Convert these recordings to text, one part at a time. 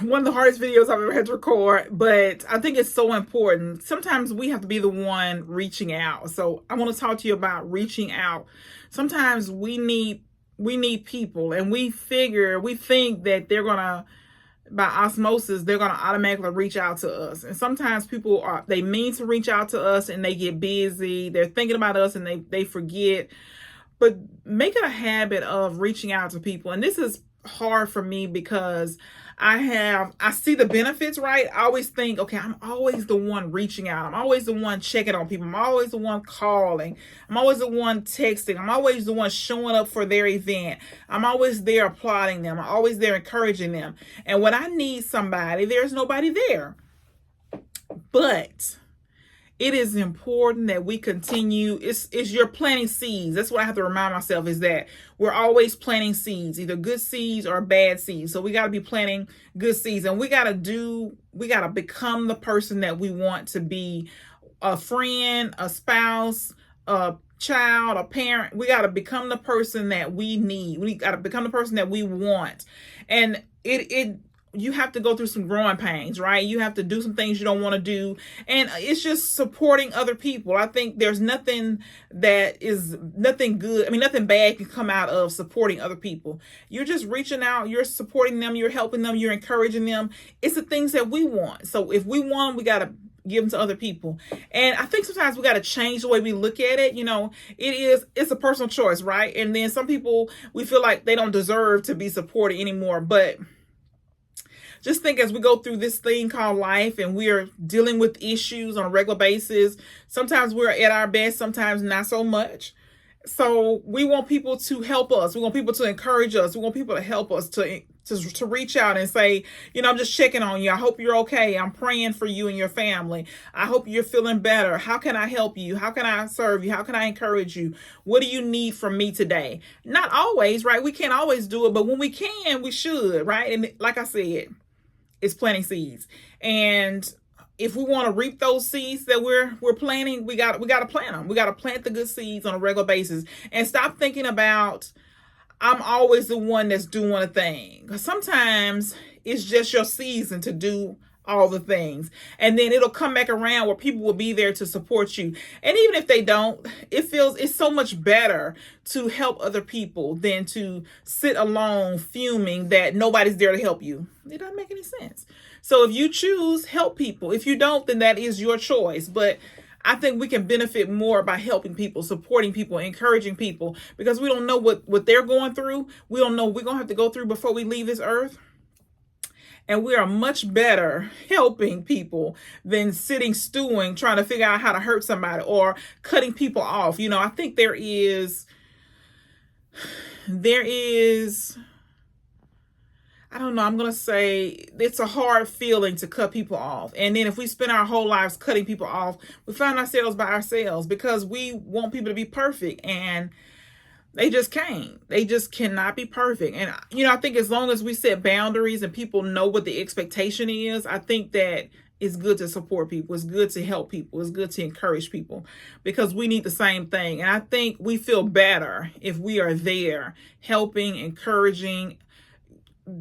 one of the hardest videos I've ever had to record, but I think it's so important. Sometimes we have to be the one reaching out. So I want to talk to you about reaching out. Sometimes we need people, and we think that they're gonna, by osmosis, they're gonna automatically reach out to us. And sometimes they mean to reach out to us and they get busy. They're thinking about us and they forget. But make it a habit of reaching out to people. And this is hard for me because I see the benefits, right? I always think, okay, I'm always the one reaching out. I'm always the one checking on people. I'm always the one calling. I'm always the one texting. I'm always the one showing up for their event. I'm always there applauding them. I'm always there encouraging them. And when I need somebody, there's nobody there. But it is important that we continue. It's you're planting seeds. That's what I have to remind myself, is that we're always planting seeds, either good seeds or bad seeds. So we got to be planting good seeds, and we got to become the person that we want to be: a friend, a spouse, a child, a parent. We got to become the person that we need. We got to become the person that we want. And you have to go through some growing pains, right? You have to do some things you don't want to do. And it's just supporting other people. I think there's nothing good. I mean, nothing bad can come out of supporting other people. You're just reaching out, you're supporting them, you're helping them, you're encouraging them. It's the things that we want. So if we want them, we got to give them to other people. And I think sometimes we got to change the way we look at it. It's a personal choice, right? And then some people, we feel like they don't deserve to be supported anymore. But just think, as we go through this thing called life and we are dealing with issues on a regular basis, sometimes we're at our best, sometimes not so much. So we want people to help us. We want people to encourage us. We want people to help us to reach out and say, I'm just checking on you. I hope you're okay. I'm praying for you and your family. I hope you're feeling better. How can I help you? How can I serve you? How can I encourage you? What do you need from me today? Not always, right? We can't always do it, but when we can, we should, right? And like I said, it's planting seeds. And if we want to reap those seeds that we're planting, we got to plant them. We got to plant the good seeds on a regular basis, and stop thinking about, I'm always the one that's doing a thing. Because sometimes it's just your season to do all the things, and then it'll come back around where people will be there to support you. And even if they don't, it's so much better to help other people than to sit alone fuming that nobody's there to help you. It doesn't make any sense. So if you choose, help people. If you don't, then that is your choice. But I think we can benefit more by helping people, supporting people, encouraging people, because we don't know what they're going through. We don't know what we're going to have to go through before we leave this earth. And we are much better helping people than sitting, stewing, trying to figure out how to hurt somebody or cutting people off. I think there is, I don't know, I'm going to say it's a hard feeling to cut people off. And then if we spend our whole lives cutting people off, we find ourselves by ourselves because we want people to be perfect, and they just can't. They just cannot be perfect. And, I think as long as we set boundaries and people know what the expectation is, I think that it's good to support people. It's good to help people. It's good to encourage people, because we need the same thing. And I think we feel better if we are there helping, encouraging,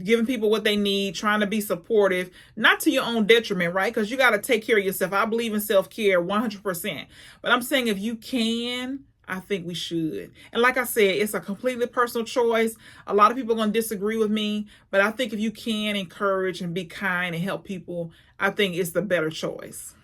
giving people what they need, trying to be supportive, not to your own detriment, right? Because you got to take care of yourself. I believe in self-care 100%. But I'm saying, if you can, I think we should. And like I said, it's a completely personal choice. A lot of people are going to disagree with me, but I think if you can encourage and be kind and help people, I think it's the better choice.